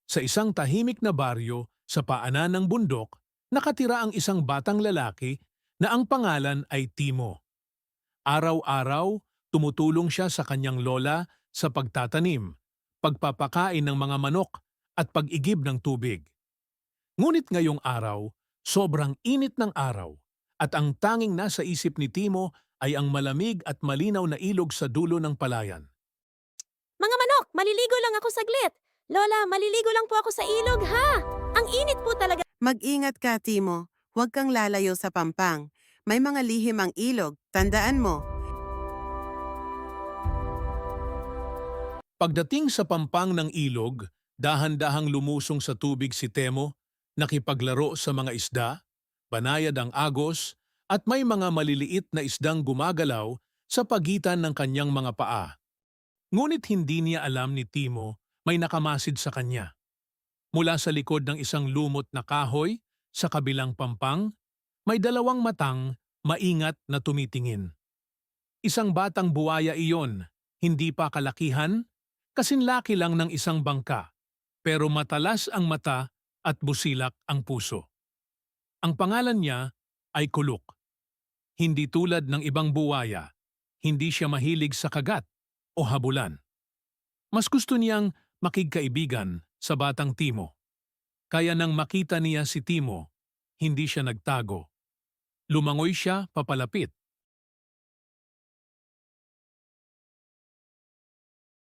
Sa isang tahimik na baryo sa paanan ng bundok, nakatira ang isang batang lalaki na ang pangalan ay Timo. Araw-araw, tumutulong siya sa kanyang lola sa pagtatanim, pagpapakain ng mga manok at pag-igib ng tubig. Ngunit ngayong araw, sobrang init ng araw at ang tanging nasa isip ni Timo ay ang malamig at malinaw na ilog sa dulo ng palayan. Mga manok, maliligo lang ako saglit. Lola, maliligo lang po ako sa ilog, ha? Ang init po talaga. Mag-ingat ka, Timo. Huwag kang lalayo sa pampang. May mga lihim ang ilog. Tandaan mo. Pagdating sa pampang ng ilog, dahan-dahang lumusong sa tubig si Temo, nakipaglaro sa mga isda, banayad ang agos, at may mga maliliit na isdang gumagalaw sa pagitan ng kanyang mga paa. Ngunit hindi niya alam ni Timo may nakamasid sa kanya. Mula sa likod ng isang lumot na kahoy, sa kabilang pampang, may dalawang matang, maingat na tumitingin. Isang batang buwaya iyon, hindi pa kalakihan, kasinlaki lang ng isang bangka, pero matalas ang mata at busilak ang puso. Ang pangalan niya ay Kuluk. Hindi tulad ng ibang buwaya, hindi siya mahilig sa kagat o habulan. Mas gusto niyang makigkaibigan sa batang Timo. Kaya nang makita niya si Timo, hindi siya nagtago. Lumangoy siya papalapit